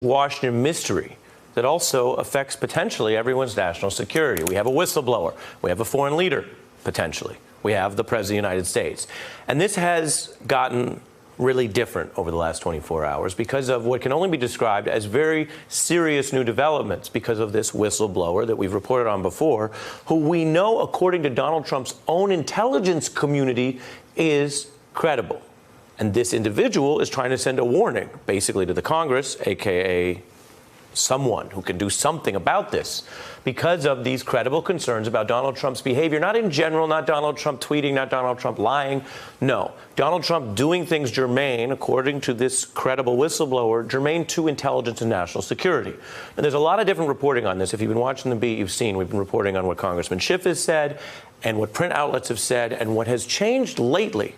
Washington mystery that also affects potentially everyone's national security. We have a whistleblower. We have a foreign leader, potentially. We have the President of the United States. And this has gotten really different over the last 24 hours because of what can only be described as very serious new developments because of this whistleblower that we've reported on before, who we know, according to Donald Trump's own intelligence community, is credible. And this individual is trying to send a warning, basically, to the Congress, a.k.a. someone who can do something about this, because of these credible concerns about Donald Trump's behavior, not in general, not Donald Trump tweeting, not Donald Trump lying. No, Donald Trump doing things germane, according to this credible whistleblower, germane to intelligence and national security. And there's a lot of different reporting on this. If you've been watching the beat, you've seen we've been reporting on what Congressman Schiff has said and what print outlets have said. And what has changed lately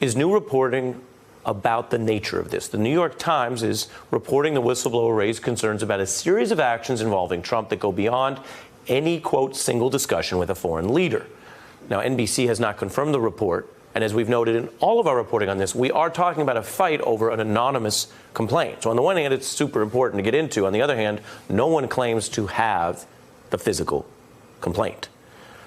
is new reporting about the nature of this. The New York Times is reporting the whistleblower raised concerns about a series of actions involving Trump that go beyond any, quote, single discussion with a foreign leader. Now, NBC has not confirmed the report, and as we've noted in all of our reporting on this, we are talking about a fight over an anonymous complaint. So on the one hand, it's super important to get into. On the other hand, no one claims to have the physical complaint.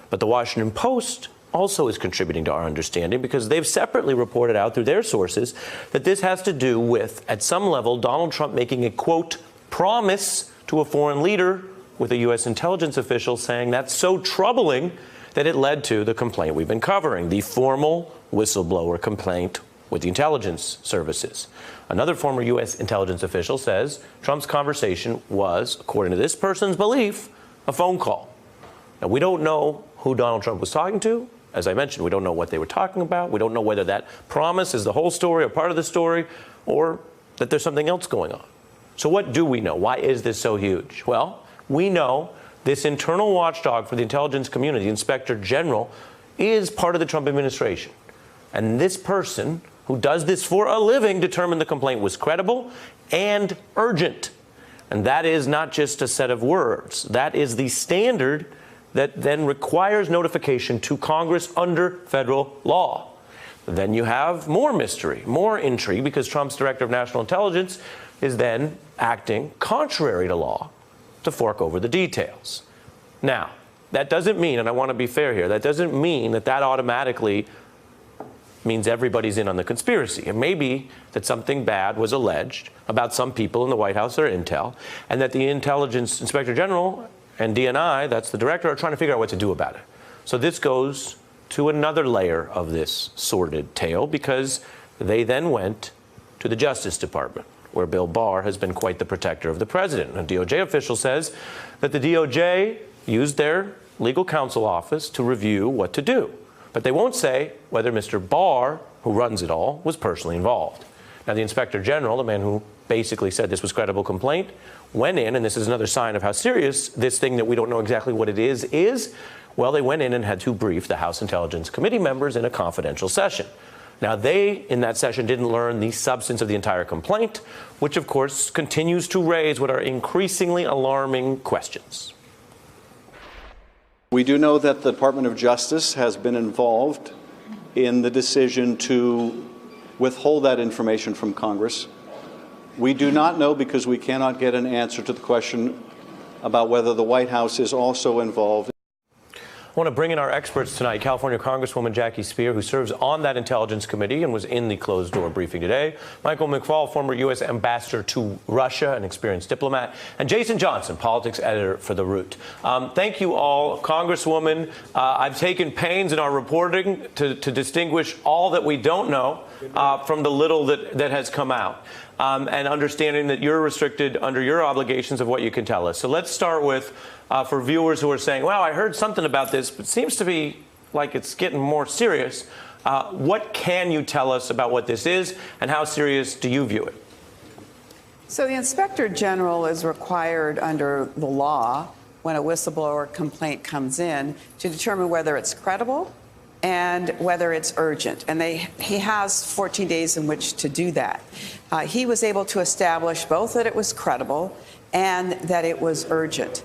But the Washington Post also is contributing to our understanding because they've separately reported out through their sources that this has to do with, at some level, Donald Trump making a, quote, promise to a foreign leader, with a U.S. intelligence official saying that's so troubling that it led to the complaint we've been covering, the formal whistleblower complaint with the intelligence services. Another former U.S. intelligence official says Trump's conversation was, according to this person's belief, a phone call. Now, we don't know who Donald Trump was talking to. As I mentioned, we don't know what they were talking about. We don't know whether that promise is the whole story or part of the story, or that there's something else going on. So what do we know? Why is this so huge? Well, we know this internal watchdog for the intelligence community, Inspector General, is part of the Trump administration. And this person, who does this for a living, determined the complaint was credible and urgent. And that is not just a set of words. That is the standard that then requires notification to Congress under federal law. Then you have more mystery, more intrigue, because Trump's director of national intelligence is then acting contrary to law to fork over the details. Now, that doesn't mean, and I want to be fair here, that doesn't mean that that automatically means everybody's in on the conspiracy. It may be that something bad was alleged about some people in the White House or intel, and that the Intelligence Inspector General and DNI, that's the director, are trying to figure out what to do about it. So this goes to another layer of this sordid tale, because they then went to the Justice Department, where Bill Barr has been quite the protector of the president. A DOJ official says that the DOJ used their legal counsel office to review what to do. But they won't say whether Mr. Barr, who runs it all, was personally involved. Now, the Inspector General, the man who basically said this was a credible complaint, went in, and this is another sign of how serious this thing that we don't know exactly what it is, well, they went in and had to brief the House Intelligence Committee members in a confidential session. Now, they, in that session, didn't learn the substance of the entire complaint, which, of course, continues to raise what are increasingly alarming questions. We do know that the Department of Justice has been involved in the decision to withhold that information from Congress. We do not know, because we cannot get an answer to the question about whether the White House is also involved. I want to bring in our experts tonight. California Congresswoman Jackie Speier, who serves on that Intelligence Committee and was in the closed-door briefing today. Michael McFaul, former U.S. ambassador to Russia, an experienced diplomat. And Jason Johnson, politics editor for The Root. Thank you all. Congresswoman, I've taken pains in our reporting to distinguish all that we don't know from the little that has come out. And understanding that you're restricted under your obligations of what you can tell us. So let's start with, for viewers who are saying, wow, I heard something about this, but it seems to be like it's getting more serious. What can you tell us about what this is, and how serious do you view it? So the Inspector General is required under the law, when a whistleblower complaint comes in, to determine whether it's credible and whether it's urgent. And he has 14 days in which to do that. He was able to establish both that it was credible and that it was urgent.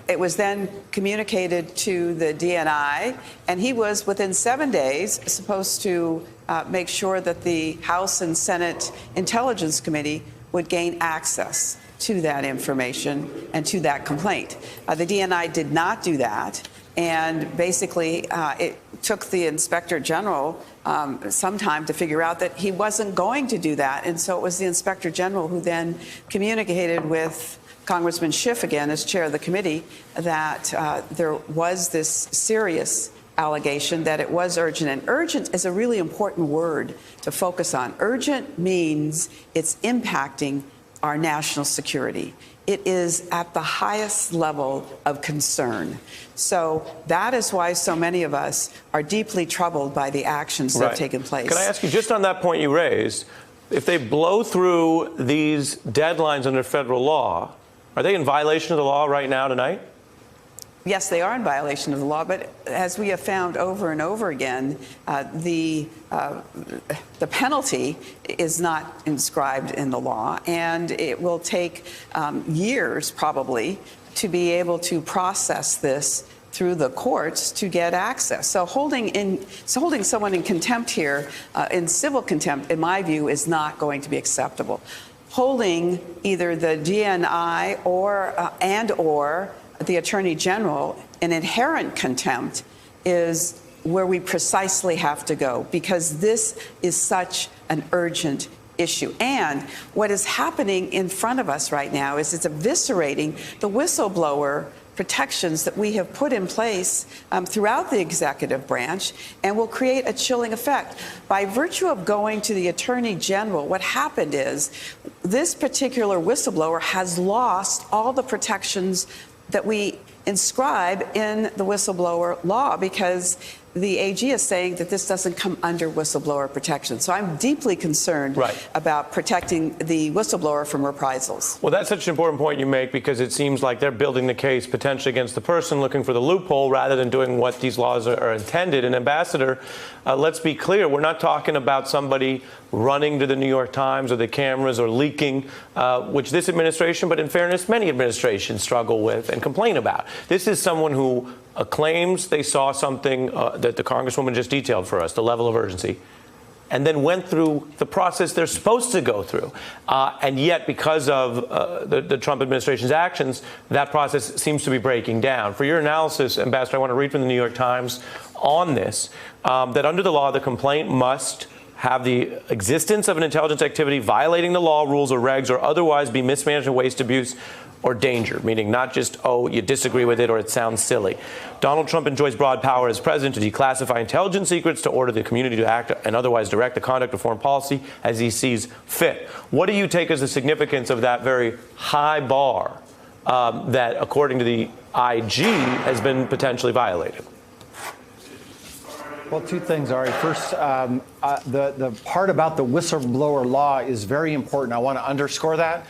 It was then communicated to the DNI, and he was, within 7 days, supposed to make sure that the House and Senate Intelligence Committee would gain access. to that information and to that complaint. The DNI did not do that. And basically, it took the Inspector General some time to figure out that he wasn't going to do that. And so it was the Inspector General who then communicated with Congressman Schiff, again, as chair of the committee, that there was this serious allegation that it was urgent. And urgent is a really important word to focus on. Urgent means it's impacting our national security. It is at the highest level of concern. So that is why so many of us are deeply troubled by the actions that have taken place. Can I ask you, just on that point you raised, if they blow through these deadlines under federal law, are they in violation of the law right now tonight? Yes, they are in violation of the law, but as we have found over and over again, the penalty is not inscribed in the law, and it will take years probably to be able to process this through the courts to get access. So holding someone in contempt here, in civil contempt, in my view, is not going to be acceptable. Holding either the DNI or the Attorney General in inherent contempt is where we precisely have to go, because this is such an urgent issue. And what is happening in front of us right now is it's eviscerating the whistleblower protections that we have put in place throughout the executive branch, and will create a chilling effect. By virtue of going to the Attorney General, what happened is this particular whistleblower has lost all the protections that we inscribe in the whistleblower law, because the AG is saying that this doesn't come under whistleblower protection. So I'm deeply concerned about protecting the whistleblower from reprisals. Well, that's such an important point you make, because it seems like they're building the case potentially against the person looking for the loophole rather than doing what these laws are intended. And Ambassador, let's be clear, we're not talking about somebody running to the New York Times or the cameras or leaking, which this administration, but in fairness, many administrations struggle with and complain about. This is someone who claims they saw something that the Congresswoman just detailed for us, the level of urgency, and then went through the process they're supposed to go through. And yet, because of the Trump administration's actions, that process seems to be breaking down. For your analysis, Ambassador, I want to read from the New York Times on this, that under the law, the complaint must have the existence of an intelligence activity violating the law, rules, or regs, or otherwise be mismanagement, waste, abuse, or danger, meaning not just, oh, you disagree with it or it sounds silly. Donald Trump enjoys broad power as president to declassify intelligence secrets, to order the community to act and otherwise direct the conduct of foreign policy as he sees fit. What do you take as the significance of that very high bar that, according to the IG, has been potentially violated? Well, two things, Ari. First, the part about the whistleblower law is very important. I want to underscore that.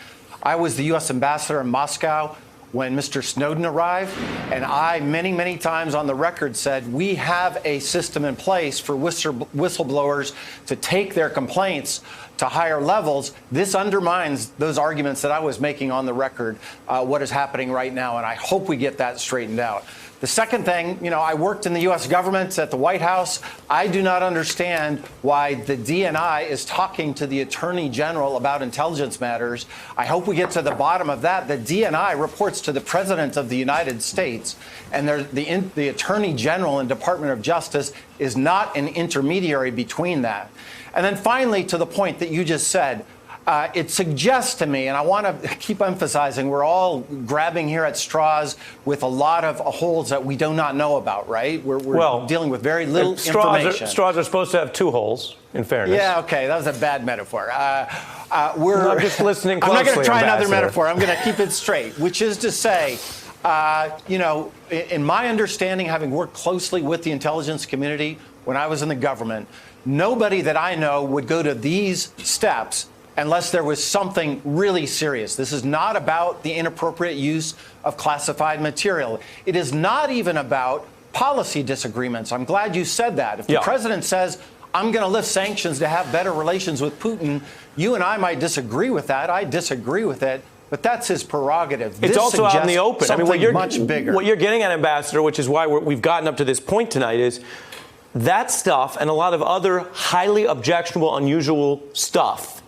I was the U.S. ambassador in Moscow when Mr. Snowden arrived, and I many, many times on the record said we have a system in place for whistleblowers to take their complaints to higher levels. This undermines those arguments that I was making on the record, what is happening right now, and I hope we get that straightened out. The second thing, I worked in the U.S. government at the White House. I do not understand why the DNI is talking to the Attorney General about intelligence matters. I hope we get to the bottom of that. The DNI reports to the President of the United States, and the Attorney General and Department of Justice is not an intermediary between that. And then finally, to the point that you just said, it suggests to me, and I want to keep emphasizing, we're all grabbing here at straws with a lot of holes that we do not know about, right? We're dealing with very little information. Straws are supposed to have two holes, in fairness. Yeah, okay, that was a bad metaphor. I'm just listening closely, I'm not going to try another Ambassador. metaphor. I'm going to keep it straight, which is to say, in my understanding, having worked closely with the intelligence community when I was in the government, nobody that I know would go to these steps unless there was something really serious. This is not about the inappropriate use of classified material. It is not even about policy disagreements. I'm glad you said that. If the president says, I'm going to lift sanctions to have better relations with Putin, you and I might disagree with that. I disagree with it. But that's his prerogative. It's also out in the open. I mean, much bigger. What you're getting at, Ambassador, which is why we've gotten up to this point tonight, is that stuff and a lot of other highly objectionable, unusual stuff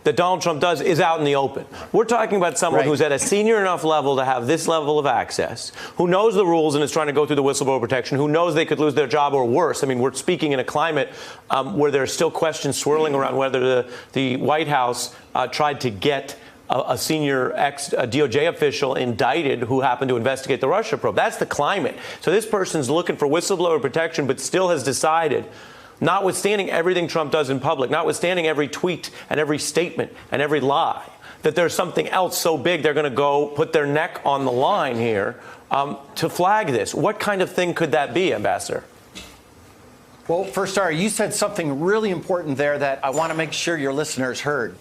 that Donald Trump does is out in the open. We're talking about someone who's at a senior enough level to have this level of access, who knows the rules and is trying to go through the whistleblower protection, who knows they could lose their job or worse. I mean, we're speaking in a climate where there are still questions swirling around whether the White House tried to get a senior ex-DOJ official indicted who happened to investigate the Russia probe. That's the climate. So this person's looking for whistleblower protection, but still has decided, notwithstanding everything Trump does in public, notwithstanding every tweet and every statement and every lie, that there's something else so big they're going to go put their neck on the line here to flag this. What kind of thing could that be, Ambassador? Well, first, Ari, you said something really important there that I want to make sure your listeners heard.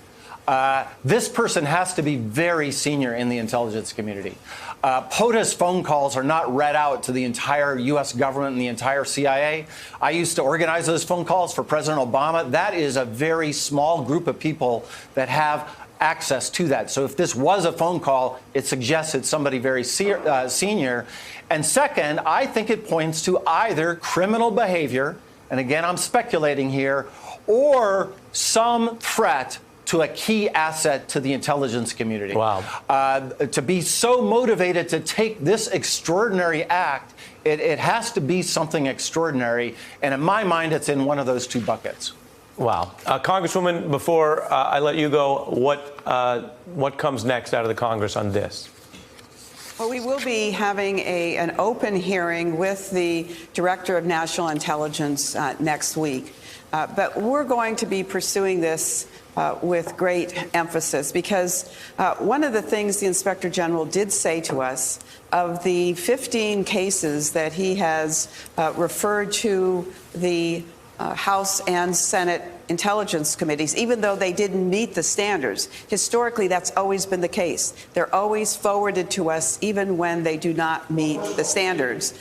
This person has to be very senior in the intelligence community. POTUS phone calls are not read out to the entire U.S. government and the entire CIA. I used to organize those phone calls for President Obama. That is a very small group of people that have access to that. So if this was a phone call, it suggests it's somebody very senior. And second, I think it points to either criminal behavior, and again, I'm speculating here, or some threat to a key asset to the intelligence community. Wow. To be so motivated to take this extraordinary act, it has to be something extraordinary. And in my mind, it's in one of those two buckets. Wow. Congresswoman, before I let you go, what comes next out of the Congress on this? Well, we will be having an open hearing with the Director of National Intelligence next week. But we're going to be pursuing this with great emphasis, because one of the things the Inspector General did say to us, of the 15 cases that he has referred to the House and Senate Intelligence Committees, even though they didn't meet the standards. Historically, that's always been the case. They're always forwarded to us, even when they do not meet the standards.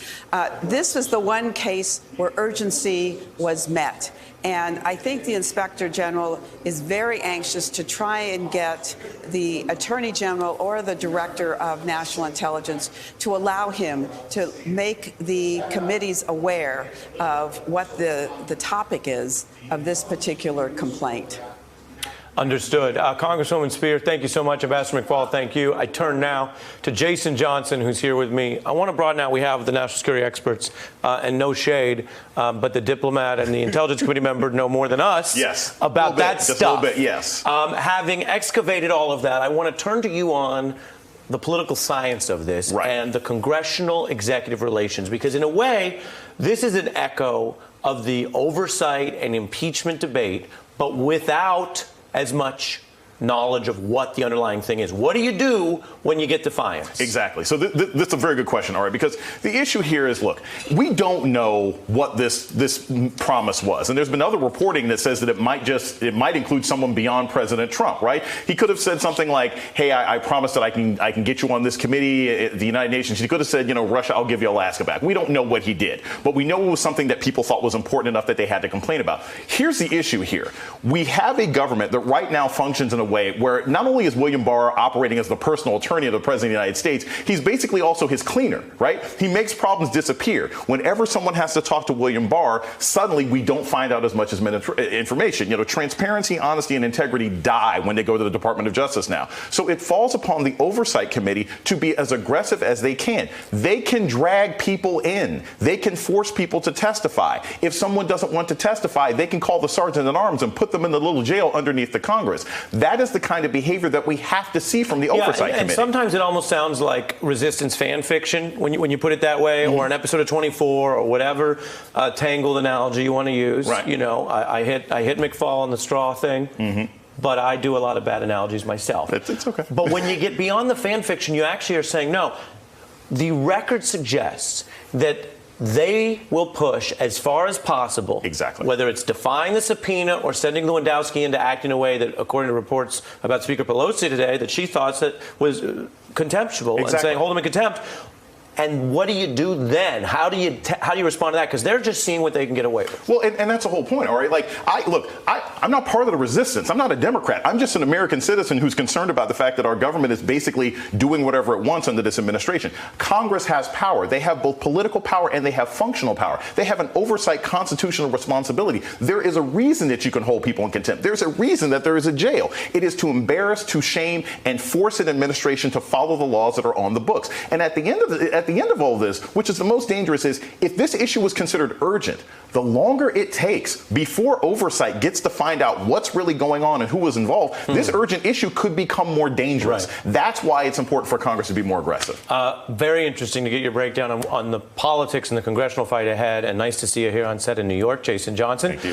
This was the one case where urgency was met. And I think the Inspector General is very anxious to try and get the Attorney General or the Director of National Intelligence to allow him to make the committees aware of what the topic is of this particular complaint. Understood. Congresswoman Spear, thank you so much. Ambassador McFaul, thank you. I turn now to Jason Johnson, who's here with me. I want to broaden out. We have the national security experts, and no shade, but the diplomat and the intelligence committee member know more than us about that stuff. Just a little bit, yes. Having excavated all of that, I want to turn to you on the political science of this and the congressional executive relations, because in a way, this is an echo of the oversight and impeachment debate, but without as much knowledge of what the underlying thing is. What do you do when you get defiance? Exactly. So that's a very good question, all right, because the issue here is, look, we don't know what this promise was. And there's been other reporting that says that it might include someone beyond President Trump, right? He could have said something like, hey, I promise that I can get you on this committee at the United Nations. He could have said, Russia, I'll give you Alaska back. We don't know what he did, but we know it was something that people thought was important enough that they had to complain about. Here's the issue here. We have a government that right now functions in a way where not only is William Barr operating as the personal attorney of the President of the United States, he's basically also his cleaner, right? He makes problems disappear. Whenever someone has to talk to William Barr, suddenly we don't find out as much as information. Transparency, honesty, and integrity die when they go to the Department of Justice now. So it falls upon the Oversight Committee to be as aggressive as they can. They can drag people in. They can force people to testify. If someone doesn't want to testify, they can call the sergeant at arms and put them in the little jail underneath the Congress. That is the kind of behavior that we have to see from the Oversight Committee. And sometimes it almost sounds like resistance fan fiction when you put it that way, or an episode of 24 or whatever tangled analogy you want to use. Right. I hit McFaul on the straw thing. But I do a lot of bad analogies myself. It's okay. But when you get beyond the fan fiction, you actually are saying, no, the record suggests that they will push as far as possible. Exactly. Whether it's defying the subpoena or sending Lewandowski in to act in a way that, according to reports about Speaker Pelosi today, that she thought that was contemptuble, and saying hold him in contempt. And what do you do then? How do you respond to that? Because they're just seeing what they can get away with. Well, and that's the whole point, all right? Like, I'm not part of the resistance. I'm not a Democrat. I'm just an American citizen who's concerned about the fact that our government is basically doing whatever it wants under this administration. Congress has power. They have both political power and they have functional power. They have an oversight constitutional responsibility. There is a reason that you can hold people in contempt. There's a reason that there is a jail. It is to embarrass, to shame, and force an administration to follow the laws that are on the books. And at the end of all this, which is the most dangerous, is if this issue was considered urgent, the longer it takes before oversight gets to find out what's really going on and who was involved, this urgent issue could become more dangerous. Right. That's why it's important for Congress to be more aggressive. Very interesting to get your breakdown on the politics and the congressional fight ahead, and nice to see you here on set in New York, Jason Johnson. Thank you.